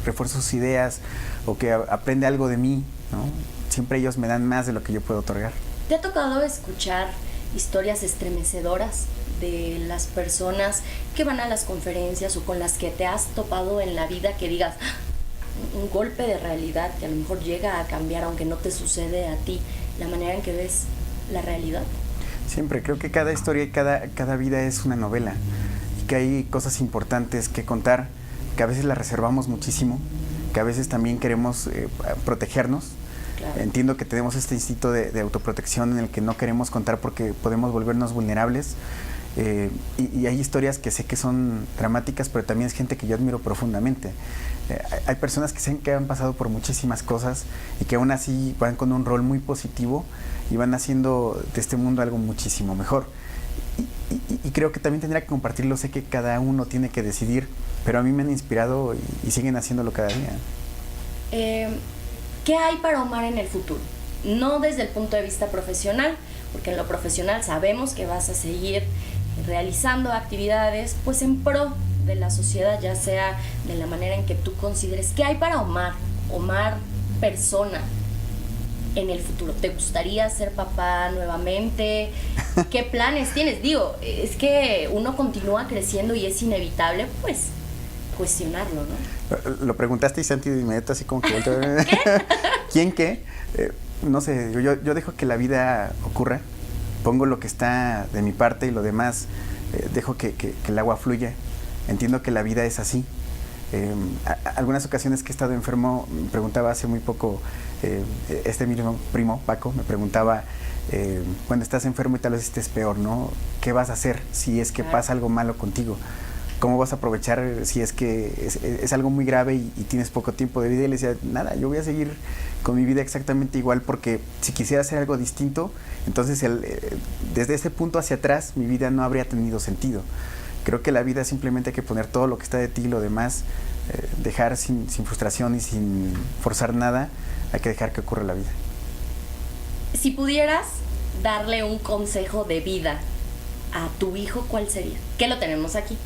refuerzo sus ideas o que aprende algo de mí, ¿no? Siempre ellos me dan más de lo que yo puedo otorgar. ¿Te ha tocado escuchar historias estremecedoras de las personas que van a las conferencias o con las que te has topado en la vida, que digas un golpe de realidad que a lo mejor llega a cambiar, aunque no te sucede a ti, la manera en que ves la realidad? Siempre, creo que cada historia y cada vida es una novela, y que hay cosas importantes que contar, que a veces las reservamos muchísimo, que a veces también queremos protegernos. Claro. Entiendo que tenemos este instinto de autoprotección en el que no queremos contar porque podemos volvernos vulnerables, Y hay historias que sé que son dramáticas, pero también es gente que yo admiro profundamente. Hay personas que sé que han pasado por muchísimas cosas y que aún así van con un rol muy positivo y van haciendo de este mundo algo muchísimo mejor. Y creo que también tendría que compartirlo. Sé que cada uno tiene que decidir, pero a mí me han inspirado y siguen haciéndolo cada día. ¿Qué hay para Omar en el futuro? No desde el punto de vista profesional, porque en lo profesional sabemos que vas a seguir realizando actividades pues en pro de la sociedad, ya sea de la manera en que tú consideres. ¿Qué hay para Omar persona en el futuro? ¿Te gustaría ser papá nuevamente? ¿Qué planes tienes? Digo, es que uno continúa creciendo y es inevitable pues cuestionarlo, ¿no? Lo preguntaste y Santi de inmediato así como que ¿Qué? ¿Quién qué? No sé, yo dejo que la vida ocurra, pongo lo que está de mi parte y lo demás dejo que el agua fluya. Entiendo que la vida es así. Algunas ocasiones que he estado enfermo, me preguntaba hace muy poco, este mismo primo, Paco, me preguntaba, cuando estás enfermo y tal vez estés peor, ¿no? ¿Qué vas a hacer si es que pasa algo malo contigo? ¿Cómo vas a aprovechar si es que es algo muy grave y tienes poco tiempo de vida? Y le decía, nada, yo voy a seguir con mi vida exactamente igual, porque si quisiera hacer algo distinto, entonces desde ese punto hacia atrás mi vida no habría tenido sentido. Creo que la vida simplemente hay que poner todo lo que está de ti y lo demás, dejar sin frustración y sin forzar nada, hay que dejar que ocurra la vida. Si pudieras darle un consejo de vida a tu hijo, ¿cuál sería? Que lo tenemos aquí,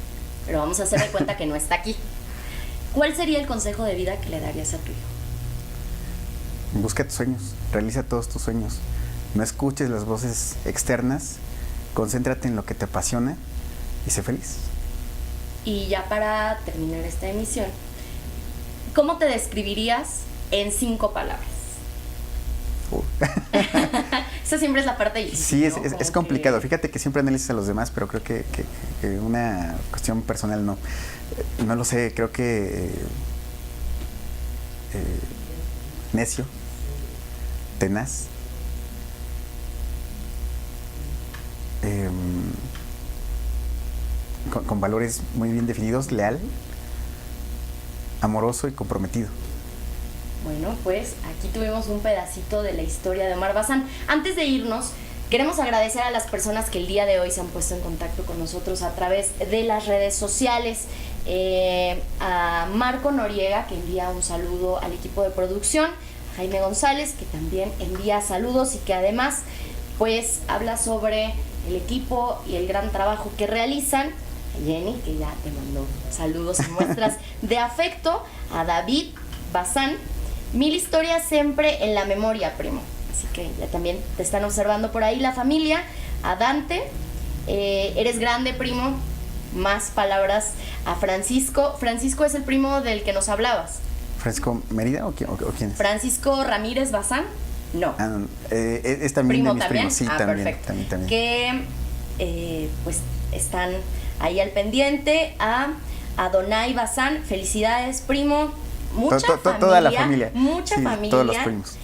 pero vamos a hacer de cuenta que no está aquí. ¿Cuál sería el consejo de vida que le darías a tu hijo? Busca tus sueños, realiza todos tus sueños. No escuches las voces externas, concéntrate en lo que te apasiona y sé feliz. Y ya para terminar esta emisión, ¿cómo te describirías en 5 palabras? Esa siempre es la parte difícil. Sí, es complicado. Fíjate que siempre analizas a los demás, pero creo que una cuestión personal no. No lo sé, creo que necio, tenaz, con valores muy bien definidos, leal, amoroso y comprometido. Bueno, pues aquí tuvimos un pedacito de la historia de Omar Bazán. Antes de irnos, queremos agradecer a las personas que el día de hoy se han puesto en contacto con nosotros a través de las redes sociales. A Marco Noriega, que envía un saludo al equipo de producción, Jaime González, que también envía saludos y que además pues habla sobre el equipo y el gran trabajo que realizan. A Jenny, que ya te mandó saludos y muestras de afecto. A David Bazán, 1000 historias siempre en la memoria, primo. Así que ya también te están observando por ahí la familia. A Dante, eres grande, primo. Más palabras. A Francisco. Francisco es el primo del que nos hablabas. ¿Francisco Mérida o quién es? Francisco Ramírez Bazán. No. Es también ¿Primo de mis también? primos. Sí, Perfecto. también. Que pues están ahí al pendiente. A Adonai Bazán. Felicidades, primo. Toda la familia. Mucha familia. Todos los primos.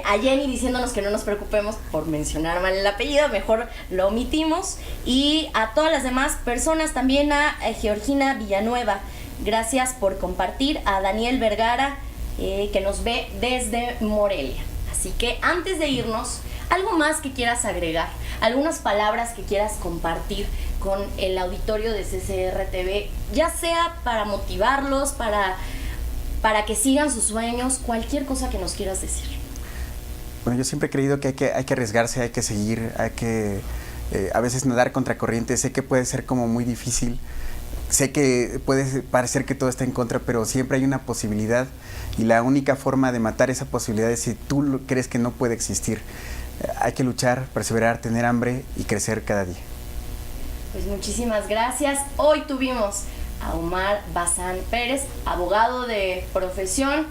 A Jenny diciéndonos que no nos preocupemos por mencionar mal el apellido, mejor lo omitimos. Y a todas las demás personas, también a Georgina Villanueva, gracias por compartir. A Daniel Vergara, que nos ve desde Morelia. Así que antes de irnos, algo más que quieras agregar, algunas palabras que quieras compartir con el auditorio de CCR TV, ya sea para motivarlos, para que sigan sus sueños, cualquier cosa que nos quieras decir. Bueno, yo siempre he creído que hay que arriesgarse, hay que seguir, hay que a veces nadar contracorriente. Sé que puede ser como muy difícil, sé que puede parecer que todo está en contra, pero siempre hay una posibilidad y la única forma de matar esa posibilidad es si tú crees que no puede existir. Hay que luchar, perseverar, tener hambre y crecer cada día. Pues muchísimas gracias. Hoy tuvimos a Omar Bazán Pérez, abogado de profesión,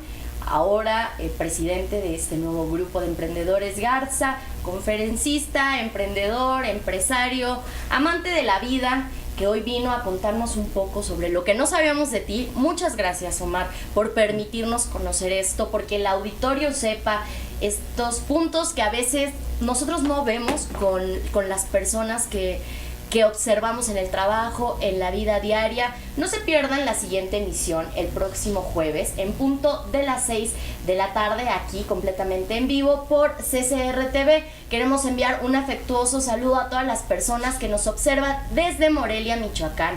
ahora presidente de este nuevo grupo de emprendedores Garza, conferencista, emprendedor, empresario, amante de la vida, que hoy vino a contarnos un poco sobre lo que no sabíamos de ti. Muchas gracias, Omar, por permitirnos conocer esto, porque el auditorio sepa estos puntos que a veces nosotros no vemos con las personas que que observamos en el trabajo, en la vida diaria. No se pierdan la siguiente emisión el próximo jueves en punto de las 6 de la tarde, aquí completamente en vivo por CCR TV. Queremos enviar un afectuoso saludo a todas las personas que nos observan desde Morelia, Michoacán,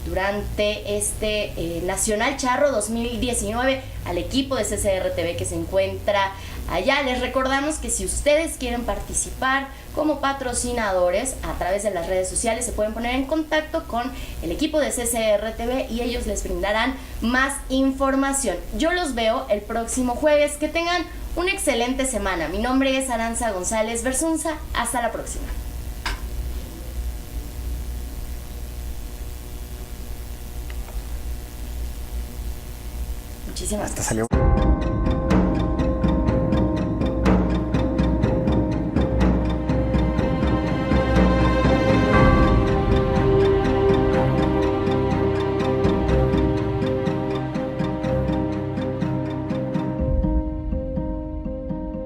durante este Nacional Charro 2019, al equipo de CCR TV que se encuentra allá. Les recordamos que si ustedes quieren participar como patrocinadores a través de las redes sociales, se pueden poner en contacto con el equipo de CCR TV y ellos les brindarán más información. Yo los veo el próximo jueves. Que tengan una excelente semana. Mi nombre es Aranza González Versunza. Hasta la próxima. Muchísimas gracias. Hasta salió.